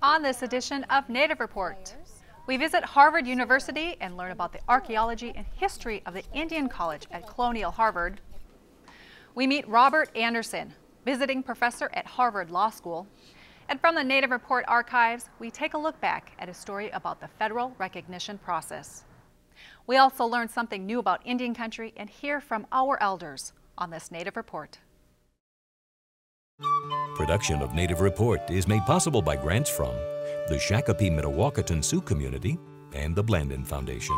On this edition of Native Report, we visit Harvard University and learn about the archaeology and history of the Indian College at Colonial Harvard. We meet Robert Anderson, visiting professor at Harvard Law School. And from the Native Report archives, we take a look back at a story about the federal recognition process. We also learn something new about Indian country and hear from our elders on this Native Report. Production of Native Report is made possible by grants from the Shakopee-Mdewakanton Sioux Community and the Blandin Foundation.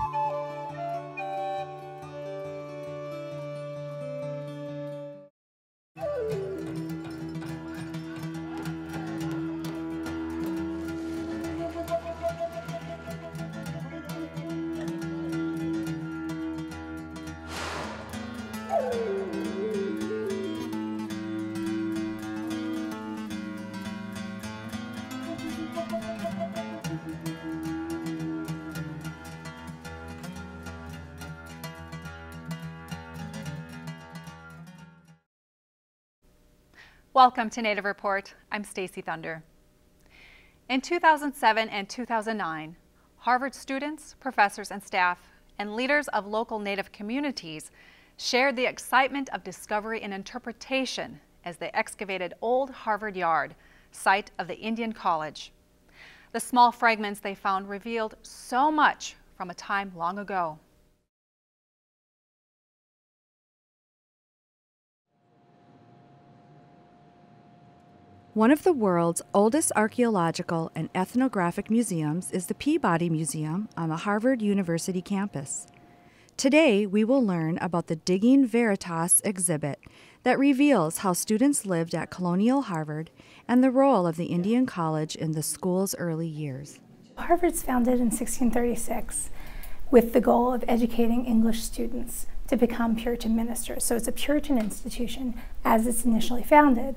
Welcome to Native Report. I'm Stacy Thunder. In 2007 and 2009, Harvard students, professors, and staff, and leaders of local Native communities shared the excitement of discovery and interpretation as they excavated Old Harvard Yard, site of the Indian College. The small fragments they found revealed so much from a time long ago. One of the world's oldest archaeological and ethnographic museums is the Peabody Museum on the Harvard University campus. Today, we will learn about the Digging Veritas exhibit that reveals how students lived at Colonial Harvard and the role of the Indian College in the school's early years. Harvard's founded in 1636 with the goal of educating English students to become Puritan ministers. So it's a Puritan institution as it's initially founded.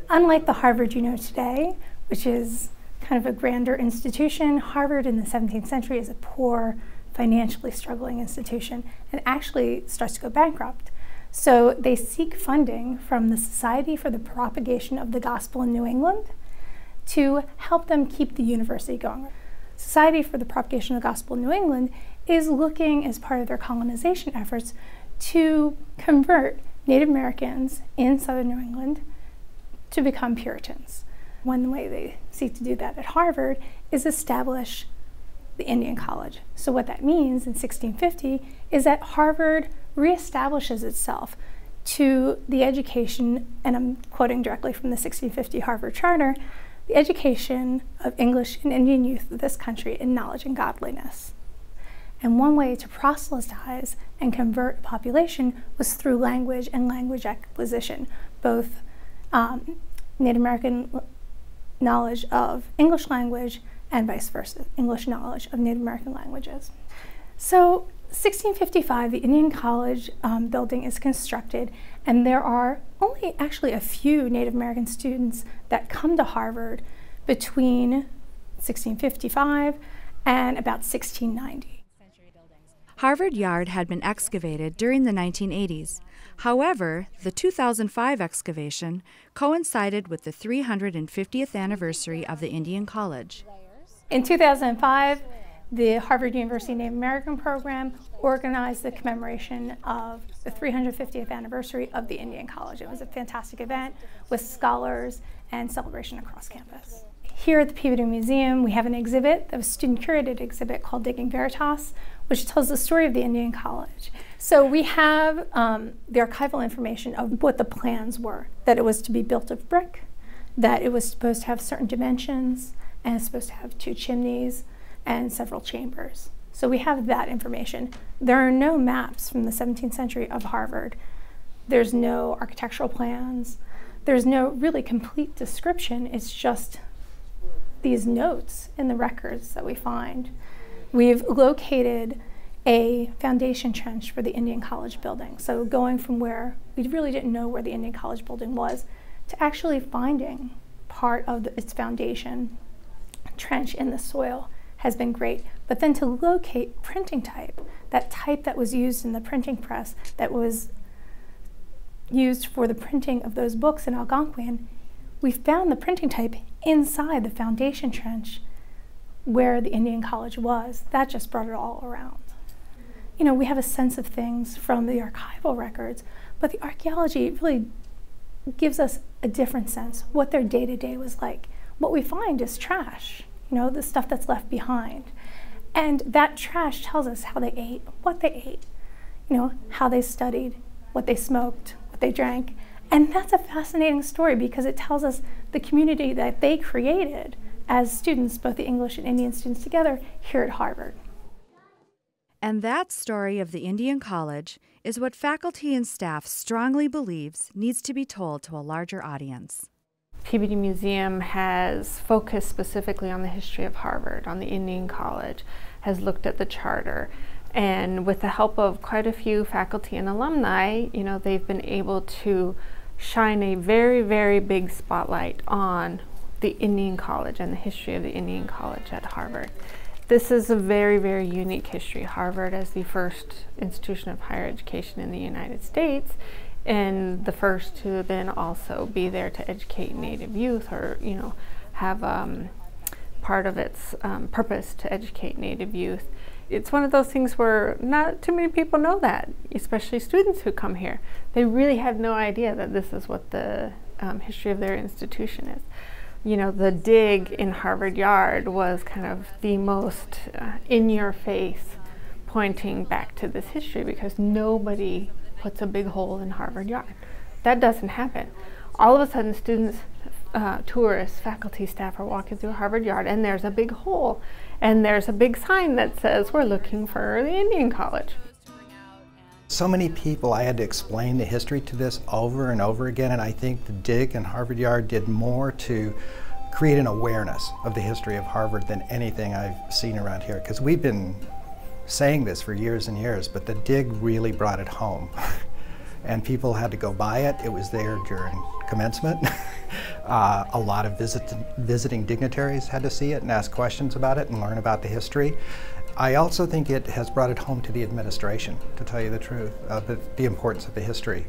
Unlike the Harvard you know today, which is kind of a grander institution, Harvard in the 17th century is a poor, financially struggling institution and actually starts to go bankrupt. So they seek funding from the Society for the Propagation of the Gospel in New England to help them keep the university going. Society for the Propagation of the Gospel in New England is looking, as part of their colonization efforts, to convert Native Americans in southern New England to become Puritans. One way they seek to do that at Harvard is establish the Indian College. So what that means in 1650 is that Harvard reestablishes itself to the education, and I'm quoting directly from the 1650 Harvard Charter, the education of English and Indian youth of this country in knowledge and godliness. And one way to proselytize and convert a population was through language and language acquisition, both Native American knowledge of English language and vice versa, English knowledge of Native American languages. So 1655, the Indian College building is constructed, and there are only actually a few Native American students that come to Harvard between 1655 and about 1690. Harvard Yard had been excavated during the 1980s. However, the 2005 excavation coincided with the 350th anniversary of the Indian College. In 2005, the Harvard University Native American program organized the commemoration of the 350th anniversary of the Indian College. It was a fantastic event with scholars and celebration across campus. Here at the Peabody Museum, we have an exhibit, a student-curated exhibit called Digging Veritas, which tells the story of the Indian College. So we have the archival information of what the plans were, that it was to be built of brick, that it was supposed to have certain dimensions, and it's supposed to have 2 chimneys and several chambers. So we have that information. There are no maps from the 17th century of Harvard. There's no architectural plans. There's no really complete description. It's just these notes in the records that we find. We've located a foundation trench for the Indian College building. So going from where we really didn't know where the Indian College building was to actually finding part of its foundation trench in the soil has been great. But then to locate printing type, that type that was used in the printing press that was used for the printing of those books in Algonquin, we found the printing type inside the foundation trench where the Indian College was. That just brought it all around. You know, we have a sense of things from the archival records, but the archaeology really gives us a different sense, what their day-to-day was like. What we find is trash, you know, the stuff that's left behind. And that trash tells us how they ate, what they ate, you know, how they studied, what they smoked, what they drank. And that's a fascinating story because it tells us the community that they created as students, both the English and Indian students together here at Harvard. And that story of the Indian College is what faculty and staff strongly believes needs to be told to a larger audience. Peabody Museum has focused specifically on the history of Harvard, on the Indian College, has looked at the charter, and with the help of quite a few faculty and alumni, you know, they've been able to shine a very, very big spotlight on the Indian College and the history of the Indian College at Harvard. This is a very, very unique history. Harvard as the first institution of higher education in the United States, and the first to then also be there to educate Native youth, or, you know, have part of its purpose to educate Native youth. It's one of those things where not too many people know that, especially students who come here. They really have no idea that this is what the history of their institution is. You know, the dig in Harvard Yard was kind of the most in-your-face pointing back to this history, because nobody puts a big hole in Harvard Yard. That doesn't happen. All of a sudden, students, tourists, faculty, staff are walking through Harvard Yard, and there's a big hole, and there's a big sign that says, "We're looking for the Indian College." So many people, I had to explain the history to this over and over again, and I think the dig in Harvard Yard did more to create an awareness of the history of Harvard than anything I've seen around here, because we've been saying this for years and years, but the dig really brought it home. And people had to go by it. It was there during commencement. A lot of visiting dignitaries had to see it and ask questions about it and learn about the history. I also think it has brought it home to the administration, to tell you the truth, the importance of the history.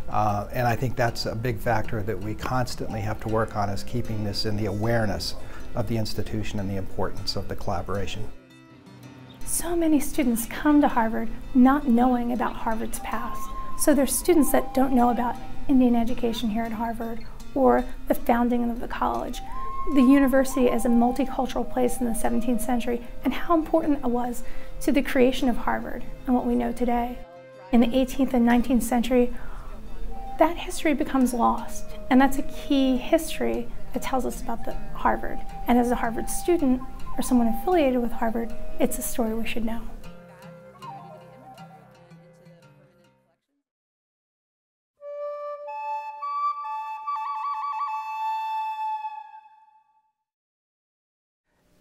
And I think that's a big factor that we constantly have to work on, is keeping this in the awareness of the institution and the importance of the collaboration. So many students come to Harvard not knowing about Harvard's past. So there's students that don't know about Indian education here at Harvard, or the founding of the college, the university as a multicultural place in the 17th century, and how important it was to the creation of Harvard and what we know today. In the 18th and 19th century, that history becomes lost, and that's a key history that tells us about the Harvard. And as a Harvard student, or someone affiliated with Harvard, it's a story we should know.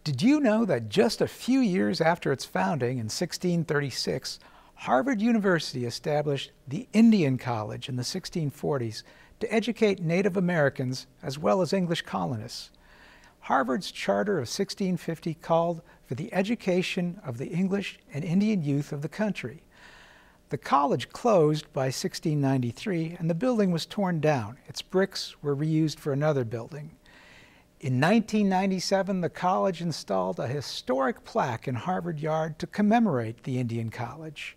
Did you know that just a few years after its founding in 1636, Harvard University established the Indian College in the 1640s to educate Native Americans as well as English colonists? Harvard's charter of 1650 called for the education of the English and Indian youth of the country. The college closed by 1693 and the building was torn down. Its bricks were reused for another building. In 1997, the college installed a historic plaque in Harvard Yard to commemorate the Indian College.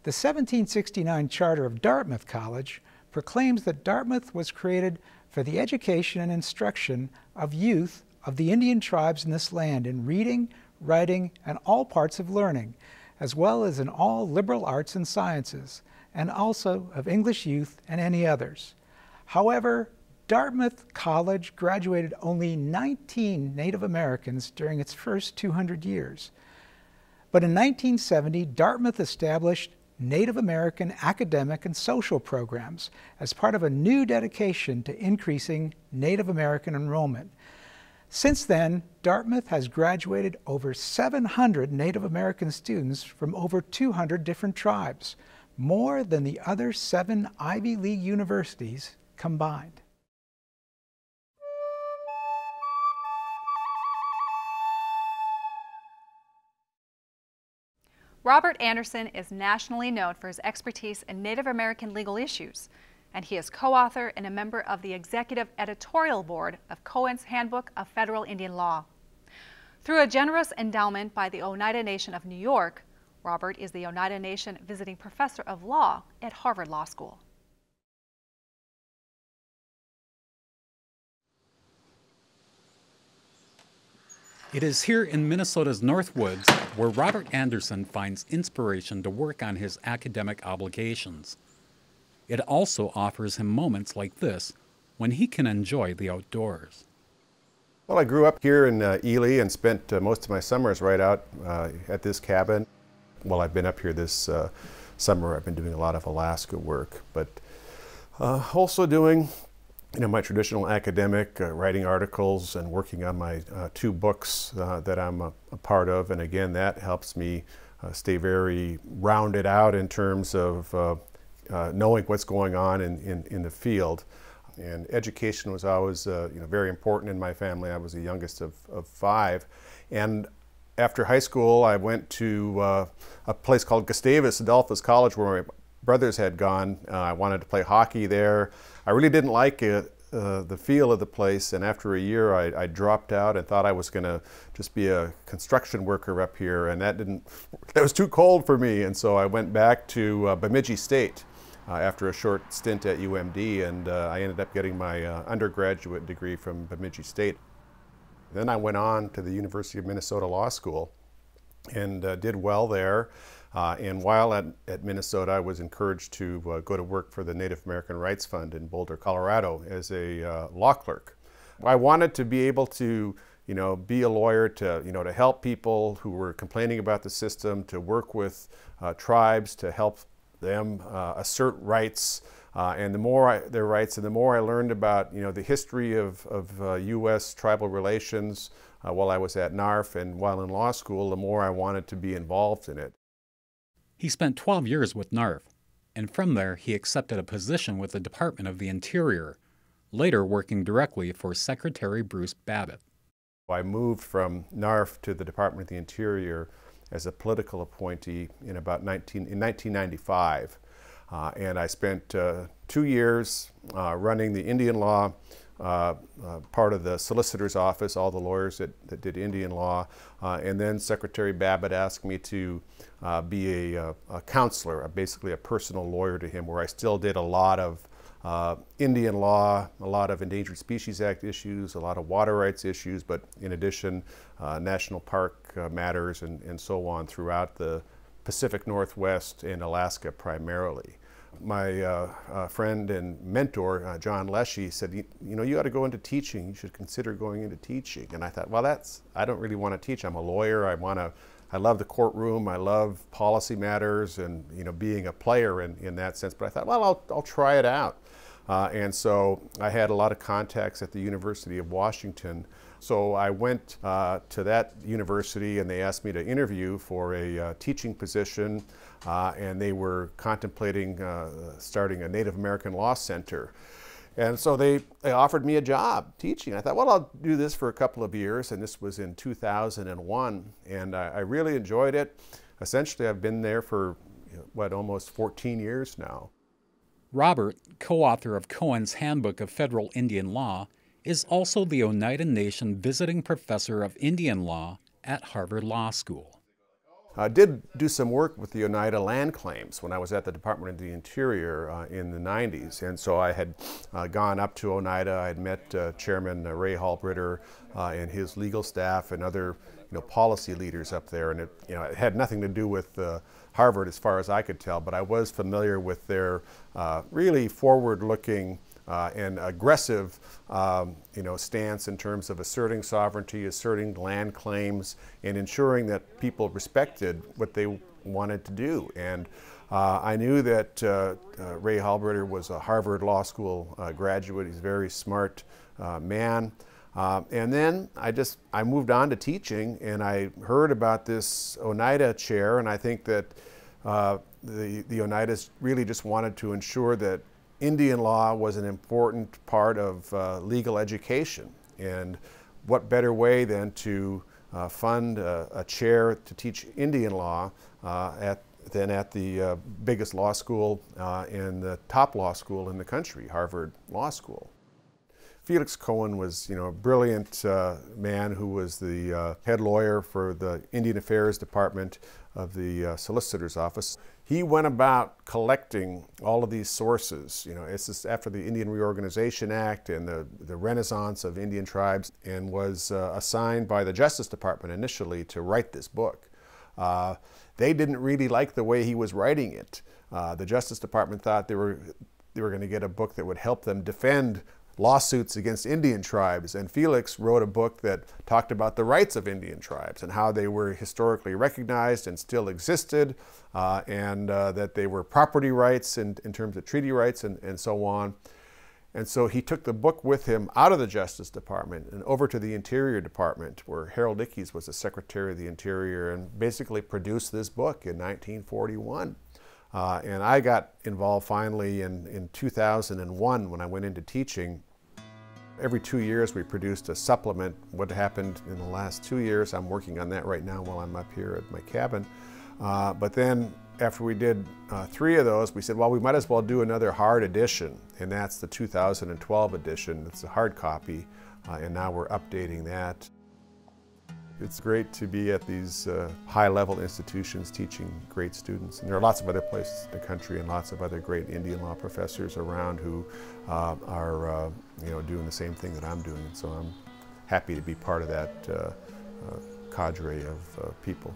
The 1769 charter of Dartmouth College proclaims that Dartmouth was created for the education and instruction of youth of the Indian tribes in this land in reading, writing, and all parts of learning, as well as in all liberal arts and sciences, and also of English youth and any others. However, Dartmouth College graduated only 19 Native Americans during its first 200 years. But in 1970, Dartmouth established Native American academic and social programs as part of a new dedication to increasing Native American enrollment. Since then, Dartmouth has graduated over 700 Native American students from over 200 different tribes, more than the other 7 Ivy League universities combined. Robert Anderson is nationally known for his expertise in Native American legal issues. and he is co-author and a member of the executive editorial board of Cohen's Handbook of Federal Indian Law. Through a generous endowment by the Oneida Nation of New York, Robert is the Oneida Nation Visiting Professor of Law at Harvard Law School. It is here in Minnesota's North Woods where Robert Anderson finds inspiration to work on his academic obligations. It also offers him moments like this when he can enjoy the outdoors. Well, I grew up here in Ely and spent most of my summers right out at this cabin. Well, I've been up here this summer. I've been doing a lot of Alaska work, but also doing my traditional academic, writing articles and working on my 2 books that I'm a part of. And again, that helps me stay very rounded out in terms of knowing what's going on in the field. And education was always very important in my family. I was the youngest of 5. And after high school, I went to a place called Gustavus Adolphus College where my brothers had gone. I wanted to play hockey there. I really didn't like the feel of the place, and after a year I dropped out and thought I was going to just be a construction worker up here, and that was too cold for me, and so I went back to Bemidji State after a short stint at UMD, and I ended up getting my undergraduate degree from Bemidji State. Then I went on to the University of Minnesota Law School and did well there. And while at Minnesota, I was encouraged to go to work for the Native American Rights Fund in Boulder, Colorado as a law clerk. I wanted to be able to, be a lawyer to help people who were complaining about the system, to work with tribes, to help them assert rights. And the more their rights, and the more I learned about, the history of U.S. tribal relations while I was at NARF and while in law school, the more I wanted to be involved in it. He spent 12 years with NARF, and from there he accepted a position with the Department of the Interior, later working directly for Secretary Bruce Babbitt. I moved from NARF to the Department of the Interior as a political appointee in 1995. And I spent 2 years running the Indian law part of the solicitor's office, all the lawyers that did Indian law, and then Secretary Babbitt asked me to be a counselor, basically a personal lawyer to him, where I still did a lot of Indian law, a lot of Endangered Species Act issues, a lot of water rights issues, but in addition, national park matters and so on throughout the Pacific Northwest and Alaska primarily. My friend and mentor, John Leshy, said, you ought to go into teaching. You should consider going into teaching. And I thought, well, I don't really want to teach. I'm a lawyer. I love the courtroom. I love policy matters and, being a player in that sense. But I thought, well, I'll try it out. And so I had a lot of contacts at the University of Washington. So I went to that university and they asked me to interview for a teaching position, and they were contemplating starting a Native American Law Center. And so they offered me a job teaching. I thought, well, I'll do this for a couple of years, and this was in 2001, and I really enjoyed it. Essentially, I've been there for, almost 14 years now. Robert, co-author of Cohen's Handbook of Federal Indian Law, is also the Oneida Nation Visiting Professor of Indian Law at Harvard Law School. I did do some work with the Oneida land claims when I was at the Department of the Interior in the 90s. And so I had gone up to Oneida. I had met Chairman Ray Halbritter and his legal staff and other policy leaders up there. And it had nothing to do with Harvard as far as I could tell, but I was familiar with their really forward-looking and aggressive stance in terms of asserting sovereignty, asserting land claims, and ensuring that people respected what they wanted to do. And I knew that Ray Halbritter was a Harvard Law School graduate. He's a very smart man. And then I moved on to teaching, and I heard about this Oneida chair, and I think that the Oneidas really just wanted to ensure that Indian law was an important part of legal education. And what better way than to fund a chair to teach Indian law at then at the biggest law school and the top law school in the country, Harvard Law School. Felix Cohen was, a brilliant man who was the head lawyer for the Indian Affairs Department of the Solicitor's Office. He went about collecting all of these sources. It's just after the Indian Reorganization Act and the renaissance of Indian tribes, and was assigned by the Justice Department initially to write this book. They didn't really like the way he was writing it. The Justice Department thought they were going to get a book that would help them defend lawsuits against Indian tribes, and Felix wrote a book that talked about the rights of Indian tribes and how they were historically recognized and still existed, and that they were property rights in terms of treaty rights and so on. And so he took the book with him out of the Justice Department and over to the Interior Department, where Harold Ickes was the Secretary of the Interior, and basically produced this book in 1941. And I got involved finally in 2001 when I went into teaching. Every 2 years we produced a supplement. What happened in the last 2 years, I'm working on that right now while I'm up here at my cabin. But then after we did 3 of those, we said, well, we might as well do another hard edition. And that's the 2012 edition. It's a hard copy, and now we're updating that. It's great to be at these high-level institutions teaching great students. And there are lots of other places in the country and lots of other great Indian law professors around who are doing the same thing that I'm doing. So I'm happy to be part of that cadre of people.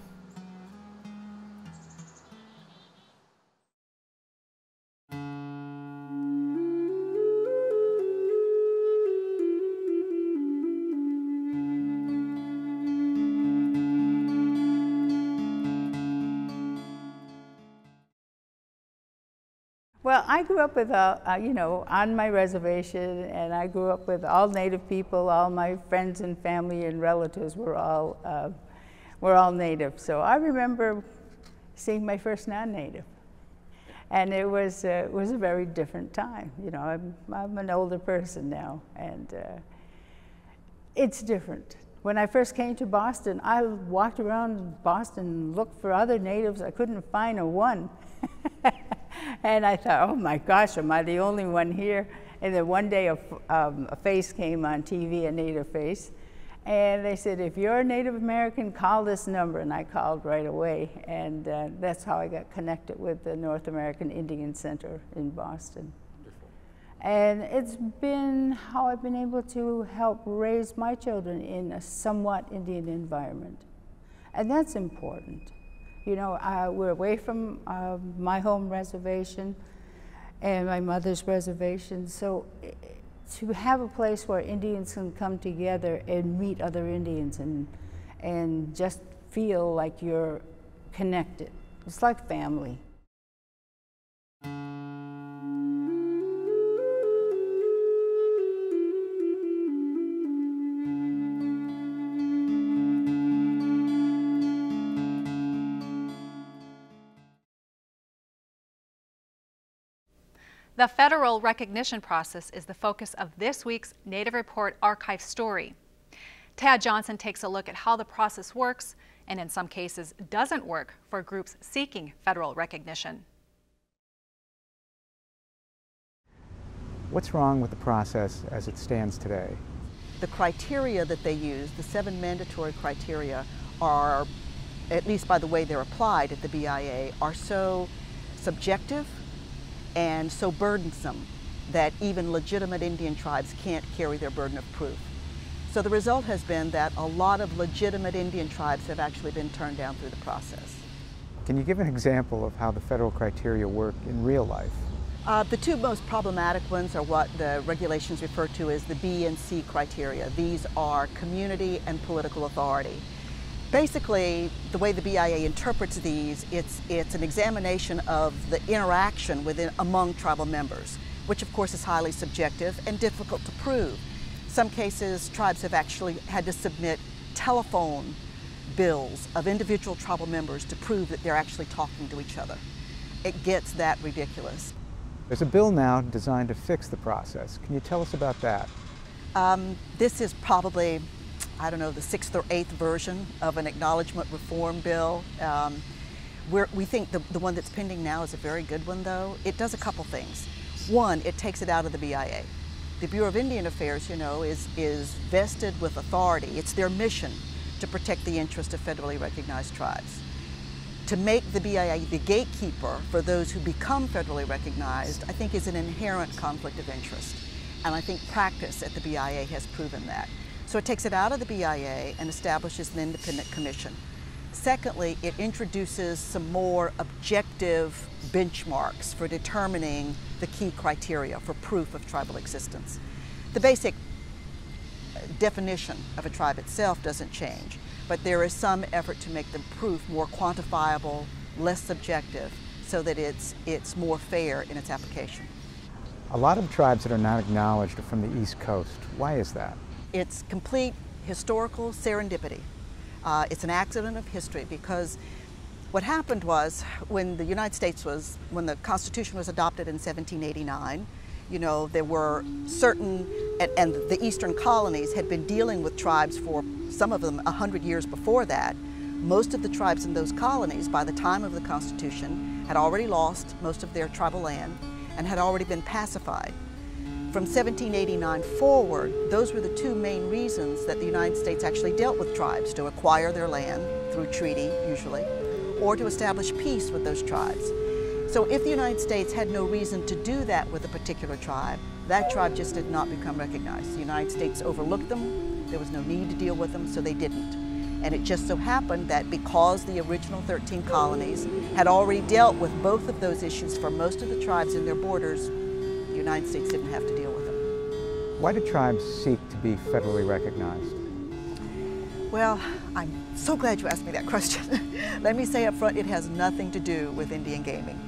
Well, I grew up with, on my reservation, and I grew up with all Native people. All my friends and family and relatives were all Native. So I remember seeing my first non-Native, and it was a very different time. I'm an older person now, and it's different. When I first came to Boston, I walked around Boston and looked for other Natives. I couldn't find a one. And I thought, oh my gosh, am I the only one here? And then one day a face came on TV, a Native face, and they said, if you're a Native American, call this number. And I called right away, and that's how I got connected with the North American Indian Center in Boston. Wonderful. And it's been how I've been able to help raise my children in a somewhat Indian environment. And that's important. We're away from my home reservation and my mother's reservation, so to have a place where Indians can come together and meet other Indians and just feel like you're connected. It's like family. The federal recognition process is the focus of this week's Native Report archive story. Tad Johnson takes a look at how the process works and in some cases doesn't work for groups seeking federal recognition. What's wrong with the process as it stands today? The criteria that they use, the 7 mandatory criteria, are, at least by the way they're applied at the BIA, are so subjective and so burdensome that even legitimate Indian tribes can't carry their burden of proof. So the result has been that a lot of legitimate Indian tribes have actually been turned down through the process. Can you give an example of how the federal criteria work in real life? The 2 most problematic ones are what the regulations refer to as the B and C criteria. These are community and political authority. Basically, the way the BIA interprets these, it's an examination of the interaction among tribal members, which of course is highly subjective and difficult to prove. Some cases, tribes have actually had to submit telephone bills of individual tribal members to prove that they're actually talking to each other. It gets that ridiculous. There's a bill now designed to fix the process. Can you tell us about that? This is probably, I don't know, the 6th or 8th version of an acknowledgement reform bill. We think the one that's pending now is a very good one, though. It does a couple things. One, it takes it out of the BIA. The Bureau of Indian Affairs, you know, is vested with authority. It's their mission to protect the interest of federally recognized tribes. To make the BIA the gatekeeper for those who become federally recognized, I think is an inherent conflict of interest. And I think practice at the BIA has proven that. So it takes it out of the BIA and establishes an independent commission. Secondly, it introduces some more objective benchmarks for determining the key criteria for proof of tribal existence. The basic definition of a tribe itself doesn't change, but there is some effort to make the proof more quantifiable, less subjective, so that it's more fair in its application. A lot of tribes that are not acknowledged are from the East Coast. Why is that? It's complete historical serendipity. It's an accident of history, because what happened was when the Constitution was adopted in 1789, you know, there were certain, and the Eastern colonies had been dealing with tribes for some of them 100 years before that. Most of the tribes in those colonies, by the time of the Constitution, had already lost most of their tribal land and had already been pacified. From 1789 forward, those were the two main reasons that the United States actually dealt with tribes: to acquire their land through treaty, usually, or to establish peace with those tribes. So if the United States had no reason to do that with a particular tribe, that tribe just did not become recognized. The United States overlooked them, there was no need to deal with them, so they didn't. And it just so happened that because the original 13 colonies had already dealt with both of those issues for most of the tribes in their borders, the United States didn't have to deal with them. Why do tribes seek to be federally recognized? Well, I'm so glad you asked me that question. Let me say up front, it has nothing to do with Indian gaming.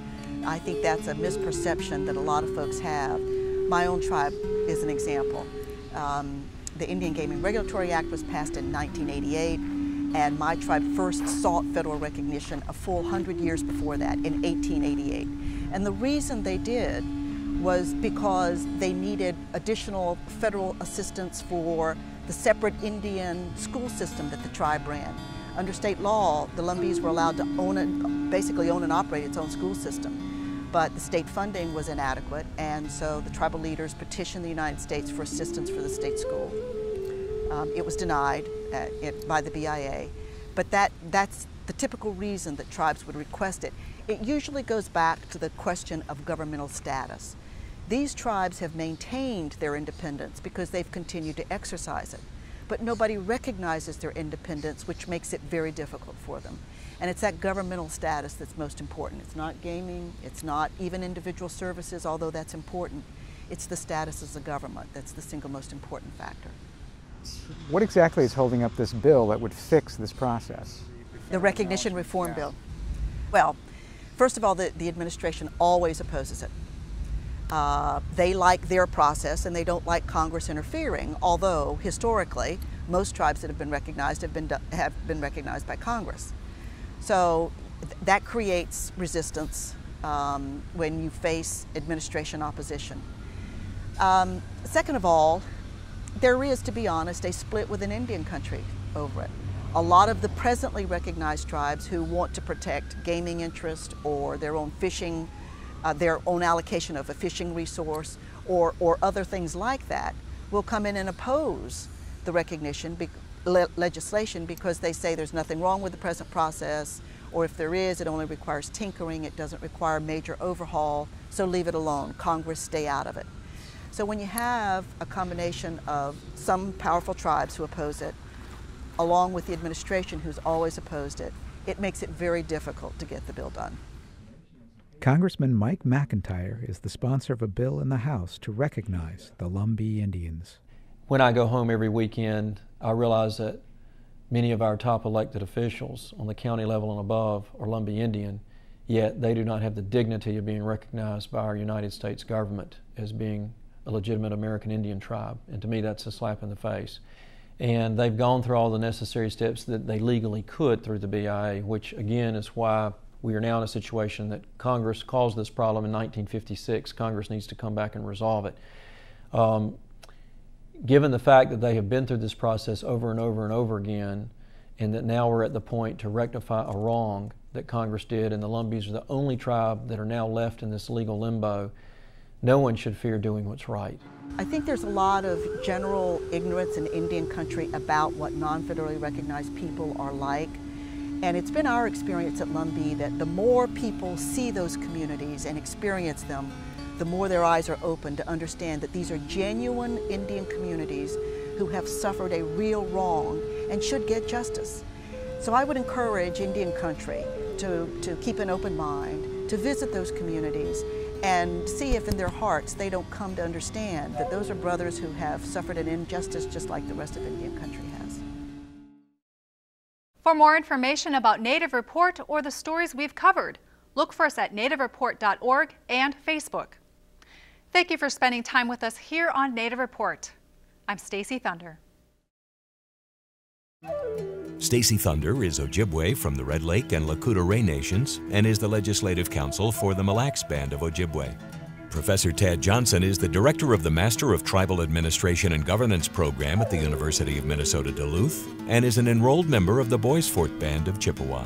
I think that's a misperception that a lot of folks have. My own tribe is an example. The Indian Gaming Regulatory Act was passed in 1988, and my tribe first sought federal recognition a full 100 years before that, in 1888. And the reason they did was because they needed additional federal assistance for the separate Indian school system that the tribe ran. Under state law, the Lumbees were allowed to basically own and operate its own school system. But the state funding was inadequate, and so the tribal leaders petitioned the United States for assistance for the state school. It was denied by the BIA, but that's the typical reason that tribes would request it. It usually goes back to the question of governmental status. These tribes have maintained their independence because they've continued to exercise it, but nobody recognizes their independence, which makes it very difficult for them. And it's that governmental status that's most important. It's not gaming, it's not even individual services, although that's important. It's the status as a government that's the single most important factor. What exactly is holding up this bill that would fix this process? The Recognition Reform Bill. Well, first of all, the administration always opposes it. They like their process and they don't like Congress interfering, although historically most tribes that have been recognized have been recognized by Congress. So that creates resistance when you face administration opposition. Second of all, there is, to be honest, a split within Indian country over it. A lot of the presently recognized tribes who want to protect gaming interest or their own fishing, their own allocation of a fishing resource or other things like that will come in and oppose the recognition legislation because they say there's nothing wrong with the present process, or if there is, it only requires tinkering, it doesn't require major overhaul, so leave it alone, Congress stay out of it. So when you have a combination of some powerful tribes who oppose it, along with the administration who's always opposed it, it makes it very difficult to get the bill done. Congressman Mike McIntyre is the sponsor of a bill in the House to recognize the Lumbee Indians. When I go home every weekend, I realize that many of our top elected officials on the county level and above are Lumbee Indian, yet they do not have the dignity of being recognized by our United States government as being a legitimate American Indian tribe. And to me, that's a slap in the face. And they've gone through all the necessary steps that they legally could through the BIA, which again is why we are now in a situation that Congress caused this problem in 1956. Congress needs to come back and resolve it. Given the fact that they have been through this process over and over and over again, and that now we're at the point to rectify a wrong, that Congress did, and the Lumbees are the only tribe that are now left in this legal limbo, no one should fear doing what's right. I think there's a lot of general ignorance in Indian country about what non-federally recognized people are like. And it's been our experience at Lumbee that the more people see those communities and experience them, the more their eyes are open to understand that these are genuine Indian communities who have suffered a real wrong and should get justice. So I would encourage Indian country to keep an open mind, to visit those communities, and see if in their hearts they don't come to understand that those are brothers who have suffered an injustice just like the rest of Indian country has. For more information about Native Report or the stories we've covered, look for us at nativereport.org and Facebook. Thank you for spending time with us here on Native Report. I'm Stacy Thunder. Stacy Thunder is Ojibwe from the Red Lake and Lakota Ray Nations and is the Legislative Counsel for the Mille Lacs Band of Ojibwe. Professor Tad Johnson is the Director of the Master of Tribal Administration and Governance program at the University of Minnesota Duluth and is an enrolled member of the Bois Forte Band of Chippewa.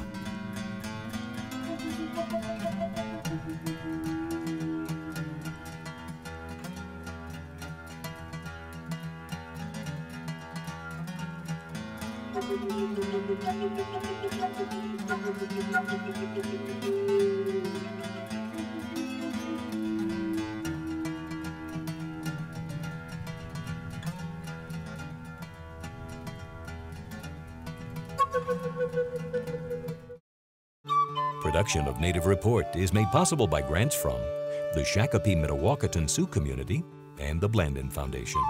Production of Native Report is made possible by grants from the Shakopee Mdewakanton Sioux Community and the Blandin Foundation.